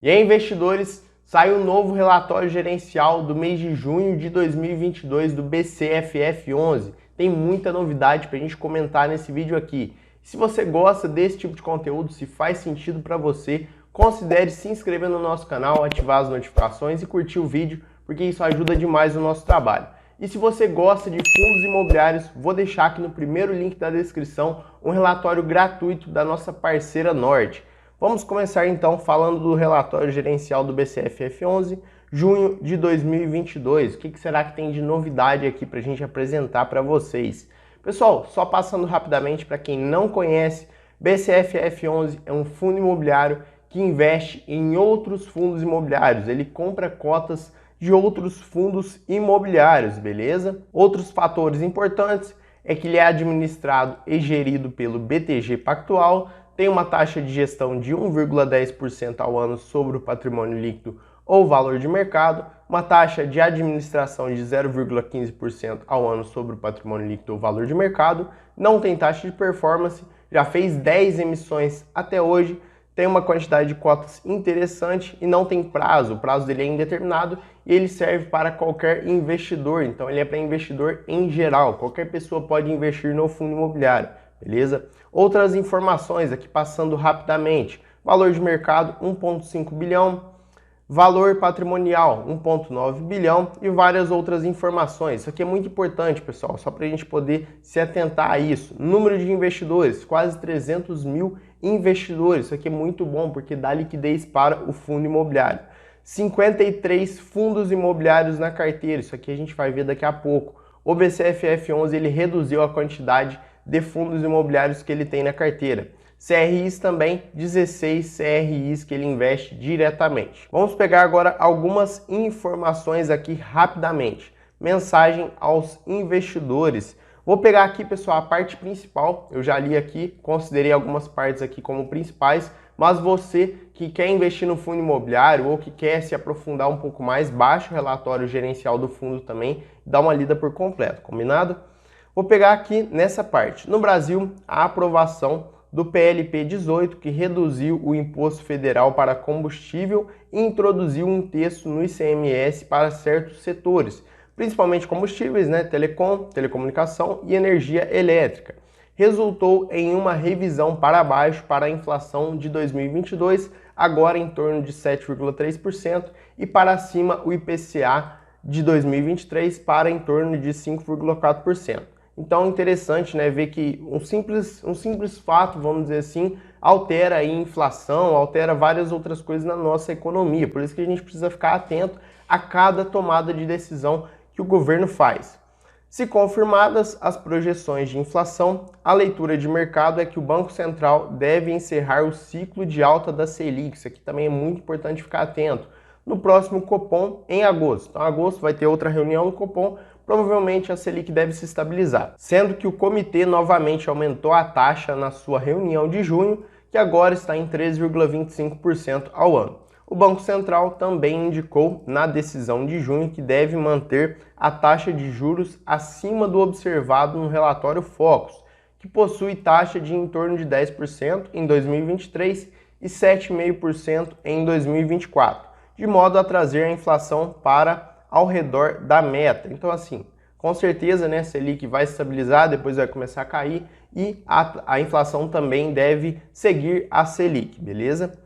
E aí, investidores, sai um novo relatório gerencial do mês de junho de 2022 do BCFF11. Tem muita novidade para a gente comentar nesse vídeo aqui. Se você gosta desse tipo de conteúdo, se faz sentido para você, considere se inscrever no nosso canal, ativar as notificações e curtir o vídeo, porque isso ajuda demais o nosso trabalho. E se você gosta de fundos imobiliários, vou deixar aqui no primeiro link da descrição um relatório gratuito da nossa parceira Norte. Vamos começar então falando do relatório gerencial do BCFF11, junho de 2022. O que será que tem de novidade aqui para a gente apresentar para vocês? Pessoal, só passando rapidamente para quem não conhece, BCFF11 é um fundo imobiliário que investe em outros fundos imobiliários. Ele compra cotas de outros fundos imobiliários, beleza? Outros fatores importantes é que ele é administrado e gerido pelo BTG Pactual, tem uma taxa de gestão de 1,10% ao ano sobre o patrimônio líquido ou valor de mercado, uma taxa de administração de 0,15% ao ano sobre o patrimônio líquido ou valor de mercado, não tem taxa de performance, já fez 10 emissões até hoje, tem uma quantidade de cotas interessante e não tem prazo, o prazo dele é indeterminado e ele serve para qualquer investidor, então ele é para investidor em geral, qualquer pessoa pode investir no fundo imobiliário, beleza? Outras informações aqui passando rapidamente, valor de mercado 1,5 bilhão, valor patrimonial 1,9 bilhão e várias outras informações. Isso aqui é muito importante, pessoal, só para a gente poder se atentar a isso. Número de investidores, quase 300 mil investidores. Isso aqui é muito bom porque dá liquidez para o fundo imobiliário. 53 fundos imobiliários na carteira. Isso aqui a gente vai ver daqui a pouco. O BCFF11 ele reduziu a quantidade de fundos imobiliários que ele tem na carteira. CRIs também, 16 CRIs que ele investe diretamente. Vamos pegar agora algumas informações aqui rapidamente. Mensagem aos investidores. Vou pegar aqui, pessoal, a parte principal. Eu já li aqui, considerei algumas partes aqui como principais, mas você que quer investir no fundo imobiliário ou que quer se aprofundar um pouco mais, baixa o relatório gerencial do fundo também, dá uma lida por completo, combinado? Vou pegar aqui nessa parte. No Brasil, a aprovação do PLP 18, que reduziu o imposto federal para combustível e introduziu um texto no ICMS para certos setores, principalmente combustíveis, telecom, telecomunicação e energia elétrica. Resultou em uma revisão para baixo para a inflação de 2022, agora em torno de 7,3%, e para cima o IPCA de 2023 para em torno de 5,4%. Então é interessante, ver que um simples fato, vamos dizer assim, altera a inflação, altera várias outras coisas na nossa economia. Por isso que a gente precisa ficar atento a cada tomada de decisão que o governo faz. Se confirmadas as projeções de inflação, a leitura de mercado é que o Banco Central deve encerrar o ciclo de alta da Selic. Isso aqui também é muito importante ficar atento. No próximo Copom, em agosto. Então, em agosto vai ter outra reunião no Copom, provavelmente a Selic deve se estabilizar, sendo que o comitê novamente aumentou a taxa na sua reunião de junho, que agora está em 3,25% ao ano. O Banco Central também indicou na decisão de junho que deve manter a taxa de juros acima do observado no relatório Focus, que possui taxa de em torno de 10% em 2023 e 7,5% em 2024, de modo a trazer a inflação para ao redor da meta. Então, assim, com certeza, a Selic vai estabilizar, depois vai começar a cair e a inflação também deve seguir a Selic, beleza?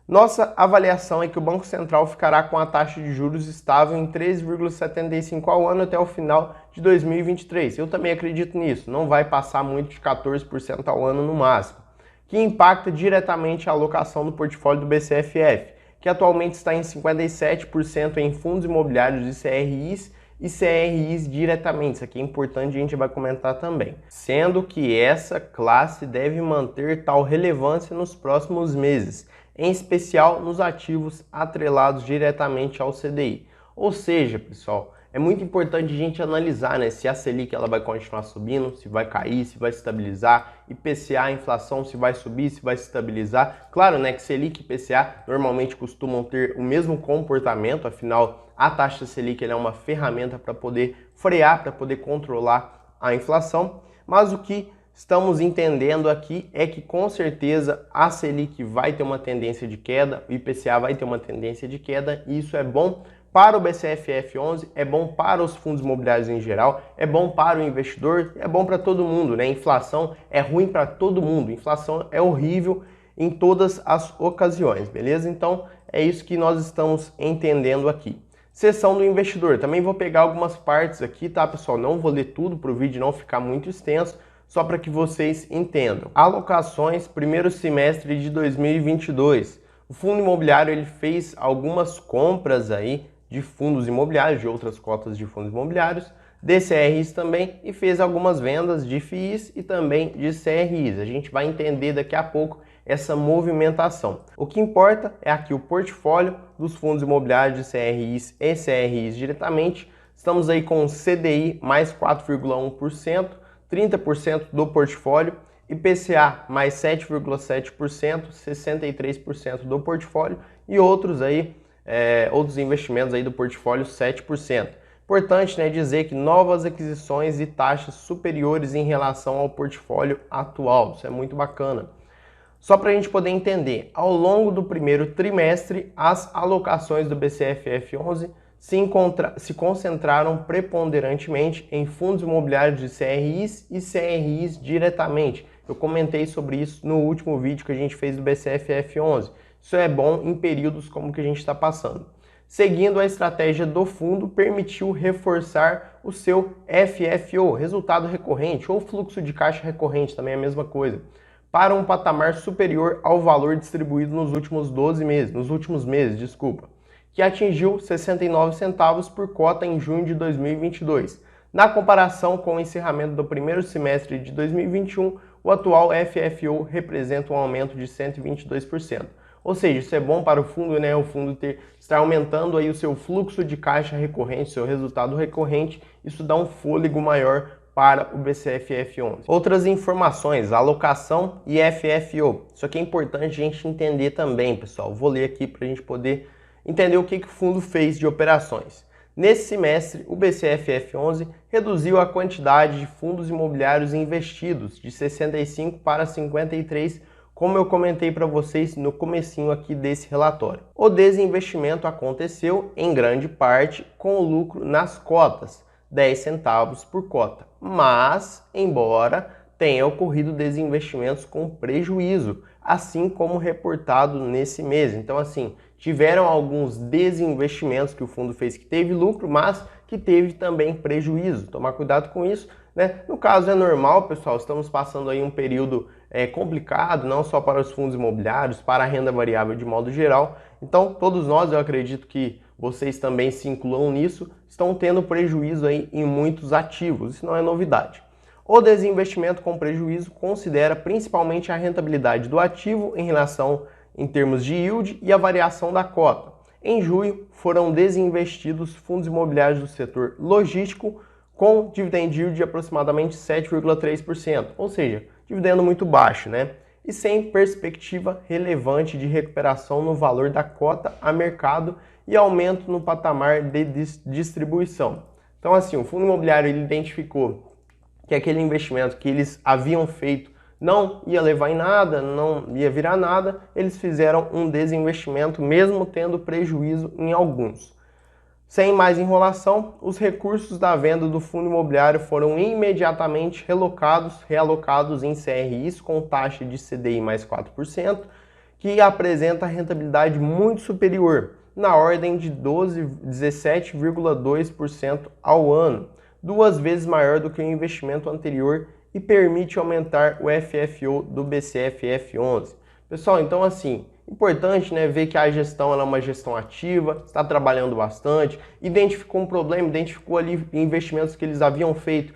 Nossa avaliação é que o Banco Central ficará com a taxa de juros estável em 3,75% ao ano até o final de 2023. Eu também acredito nisso, não vai passar muito de 14% ao ano no máximo, que impacta diretamente a alocação do portfólio do BCFF, que atualmente está em 57% em fundos imobiliários de CRIs e CRIs diretamente. Isso aqui é importante, a gente vai comentar também. Sendo que essa classe deve manter tal relevância nos próximos meses, em especial nos ativos atrelados diretamente ao CDI. Ou seja, pessoal, é muito importante a gente analisar se a Selic ela vai continuar subindo, se vai cair, se vai estabilizar, IPCA, a inflação, se vai subir, se vai se estabilizar. Claro, que Selic e IPCA normalmente costumam ter o mesmo comportamento, afinal a taxa Selic ela é uma ferramenta para poder frear, para poder controlar a inflação, mas o que estamos entendendo aqui é que com certeza a Selic vai ter uma tendência de queda, o IPCA vai ter uma tendência de queda, e isso é bom para o BCFF11, é bom para os fundos imobiliários em geral, é bom para o investidor, é bom para todo mundo, né? Inflação é ruim para todo mundo, inflação é horrível em todas as ocasiões, beleza? Então é isso que nós estamos entendendo aqui. Seção do investidor, também vou pegar algumas partes aqui, tá, pessoal? Não vou ler tudo para o vídeo não ficar muito extenso, só para que vocês entendam. Alocações, primeiro semestre de 2022. O fundo imobiliário ele fez algumas compras aí de fundos imobiliários, de outras cotas de fundos imobiliários, DCRIs também, e fez algumas vendas de FIIs e também de CRIs. A gente vai entender daqui a pouco essa movimentação. O que importa é aqui o portfólio dos fundos imobiliários de CRIs e CRIs diretamente. Estamos aí com CDI mais 4,1%, 30% do portfólio, IPCA mais 7,7%, 63% do portfólio e outros aí, outros investimentos aí do portfólio 7%. Importante, né, dizer que novas aquisições e taxas superiores em relação ao portfólio atual, isso é muito bacana. Só para a gente poder entender, ao longo do primeiro trimestre, as alocações do BCFF11 se concentraram preponderantemente em fundos imobiliários de CRIs e CRIs diretamente. Eu comentei sobre isso no último vídeo que a gente fez do BCFF11. Isso é bom em períodos como que a gente está passando. Seguindo a estratégia do fundo, permitiu reforçar o seu FFO, resultado recorrente, ou fluxo de caixa recorrente, também é a mesma coisa, para um patamar superior ao valor distribuído nos últimos meses, que atingiu 69 centavos por cota em junho de 2022. Na comparação com o encerramento do primeiro semestre de 2021, o atual FFO representa um aumento de 122%. Ou seja, isso é bom para o fundo, né? O fundo estar aumentando aí o seu fluxo de caixa recorrente, seu resultado recorrente, isso dá um fôlego maior para o BCFF11. Outras informações, alocação e FFO. Isso aqui é importante a gente entender também, pessoal. Vou ler aqui para a gente poder entender o que o fundo fez de operações. Nesse semestre, o BCFF11 reduziu a quantidade de fundos imobiliários investidos de 65 para 53, como eu comentei para vocês no comecinho aqui desse relatório. O desinvestimento aconteceu, em grande parte, com o lucro nas cotas, 10 centavos por cota. Mas, embora tenha ocorrido desinvestimentos com prejuízo, assim como reportado nesse mês. Então, assim, tiveram alguns desinvestimentos que o fundo fez que teve lucro, mas que teve também prejuízo. Tomar cuidado com isso, né? No caso é normal, pessoal, estamos passando aí um período complicado, não só para os fundos imobiliários, para a renda variável de modo geral. Então, todos nós, eu acredito que vocês também se incluam nisso, estão tendo prejuízo aí em muitos ativos. Isso não é novidade. O desinvestimento com prejuízo considera principalmente a rentabilidade do ativo em termos de yield e a variação da cota. Em junho, foram desinvestidos fundos imobiliários do setor logístico com dividend yield de aproximadamente 7,3%, ou seja, dividendo muito baixo, né? E sem perspectiva relevante de recuperação no valor da cota a mercado e aumento no patamar de distribuição. Então, assim, o fundo imobiliário ele identificou que aquele investimento que eles haviam feito não ia levar em nada, não ia virar nada, eles fizeram um desinvestimento mesmo tendo prejuízo em alguns. Sem mais enrolação, os recursos da venda do fundo imobiliário foram imediatamente realocados em CRIs com taxa de CDI mais 4%, que apresenta rentabilidade muito superior, na ordem de 17,2% ao ano, 2 vezes maior do que o investimento anterior e permite aumentar o FFO do BCFF11. Pessoal, então assim, importante, né, ver que a gestão ela é uma gestão ativa, está trabalhando bastante, identificou um problema, identificou ali investimentos que eles haviam feito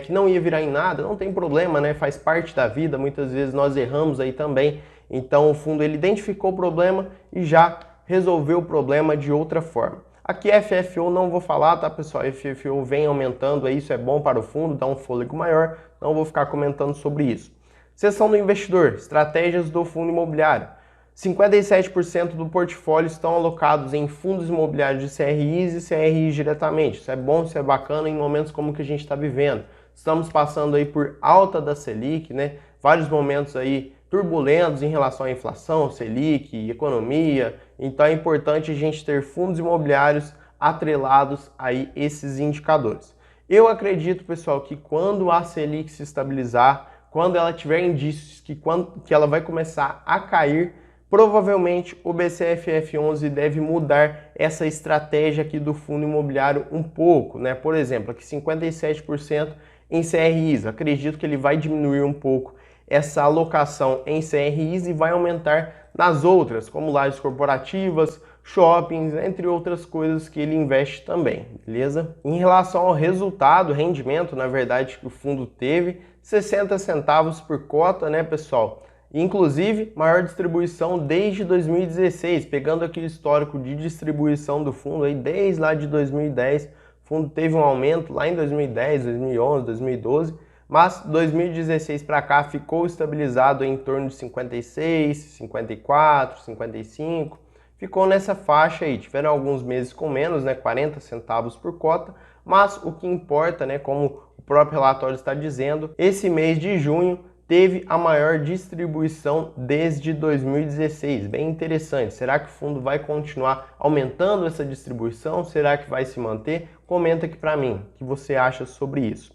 que não ia virar em nada, não tem problema, né, faz parte da vida, muitas vezes nós erramos aí também, então o fundo ele identificou o problema e já resolveu o problema de outra forma. Aqui FFO não vou falar, tá, pessoal? FFO vem aumentando, isso é bom para o fundo, dá um fôlego maior, não vou ficar comentando sobre isso. Seção do investidor, estratégias do fundo imobiliário. 57% do portfólio estão alocados em fundos imobiliários de CRIs e CRIs diretamente. Isso é bom, isso é bacana em momentos como que a gente está vivendo. Estamos passando aí por alta da Selic, né? Vários momentos aí turbulentos em relação à inflação, Selic, economia. Então é importante a gente ter fundos imobiliários atrelados aí esses indicadores. Eu acredito, pessoal, que quando a Selic se estabilizar, quando ela tiver indícios que ela vai começar a cair, provavelmente o BCFF11 deve mudar essa estratégia aqui do fundo imobiliário um pouco, né? Por exemplo, aqui 57% em CRIs. Acredito que ele vai diminuir um pouco essa alocação em CRIs e vai aumentar nas outras, como lajes corporativas, shoppings, entre outras coisas que ele investe também, beleza? Em relação ao resultado, rendimento, na verdade, que o fundo teve, 60 centavos por cota, né, pessoal? Inclusive, maior distribuição desde 2016, pegando aqui o histórico de distribuição do fundo, aí desde lá de 2010, o fundo teve um aumento lá em 2010, 2011, 2012, mas 2016 para cá ficou estabilizado em torno de 56, 54, 55, ficou nessa faixa aí. Tiveram alguns meses com menos, né, 40 centavos por cota, mas o que importa, né, como o próprio relatório está dizendo, esse mês de junho teve a maior distribuição desde 2016. Bem interessante. Será que o fundo vai continuar aumentando essa distribuição? Será que vai se manter? Comenta aqui para mim o que você acha sobre isso.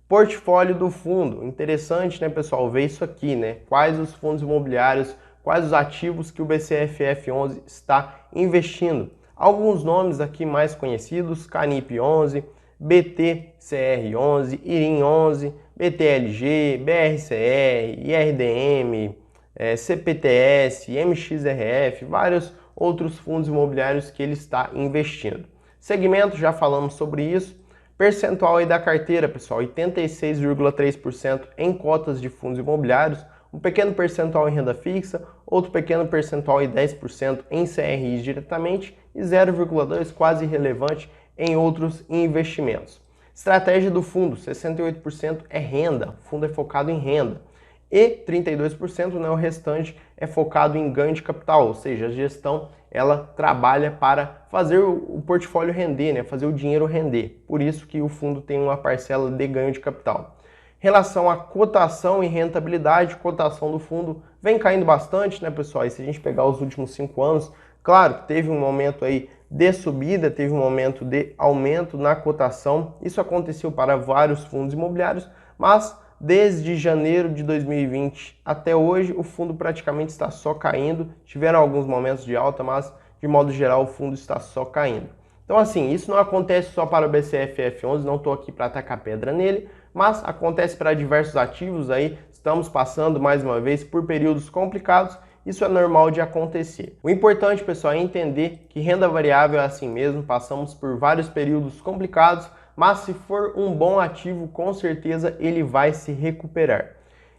Portfólio do fundo. Interessante, né, pessoal, ver isso aqui, né? Quais os fundos imobiliários, quais os ativos que o BCFF11 está investindo. Alguns nomes aqui mais conhecidos: Canip 11, BTCR11, IRIM 11, BTLG, BRCR, IRDM, CPTS, MXRF, vários outros fundos imobiliários que ele está investindo. Segmento, já falamos sobre isso. Percentual aí da carteira, pessoal, 86,3% em cotas de fundos imobiliários, um pequeno percentual em renda fixa, outro pequeno percentual em 10% em CRIs diretamente e 0,2% quase irrelevante em outros investimentos. Estratégia do fundo, 68% é renda, o fundo é focado em renda. E 32%, né, o restante é focado em ganho de capital, ou seja, a gestão ela trabalha para fazer o portfólio render, né, fazer o dinheiro render. Por isso que o fundo tem uma parcela de ganho de capital. Em relação à cotação e rentabilidade, cotação do fundo vem caindo bastante, né, pessoal? E se a gente pegar os últimos 5 anos, claro que teve um momento aí de subida, teve um momento de aumento na cotação. Isso aconteceu para vários fundos imobiliários, mas desde janeiro de 2020 até hoje, o fundo praticamente está só caindo. Tiveram alguns momentos de alta, mas de modo geral o fundo está só caindo. Então assim, isso não acontece só para o BCFF11, não estou aqui para atacar pedra nele, mas acontece para diversos ativos aí. Estamos passando mais uma vez por períodos complicados. Isso é normal de acontecer. O importante, pessoal, é entender que renda variável é assim mesmo, passamos por vários períodos complicados, mas se for um bom ativo, com certeza ele vai se recuperar.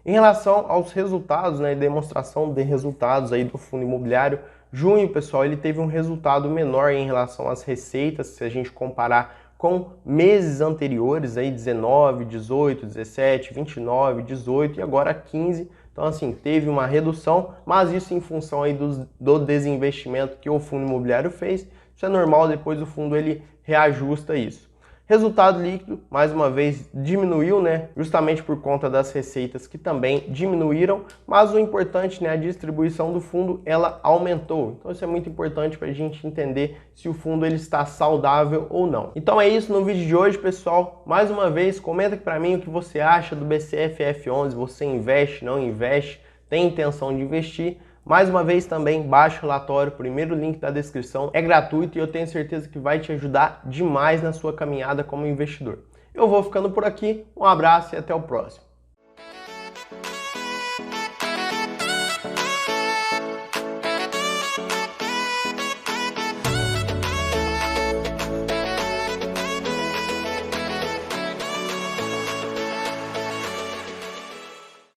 Em relação aos resultados, né, demonstração de resultados aí do fundo imobiliário, junho, pessoal, ele teve um resultado menor em relação às receitas, se a gente comparar com meses anteriores, aí 19, 18, 17, 29, 18 e agora 15. Então, assim, teve uma redução, mas isso em função aí do desinvestimento que o fundo imobiliário fez. Isso é normal, depois o fundo ele reajusta isso. Resultado líquido, mais uma vez, diminuiu, né? Justamente por conta das receitas que também diminuíram, mas o importante, né, a distribuição do fundo, ela aumentou. Então isso é muito importante para a gente entender se o fundo ele está saudável ou não. Então é isso no vídeo de hoje, pessoal. Mais uma vez, comenta aqui para mim o que você acha do BCFF11. Você investe, não investe, tem intenção de investir? Mais uma vez também, baixe o relatório, primeiro link da descrição, é gratuito e eu tenho certeza que vai te ajudar demais na sua caminhada como investidor. Eu vou ficando por aqui, um abraço e até o próximo.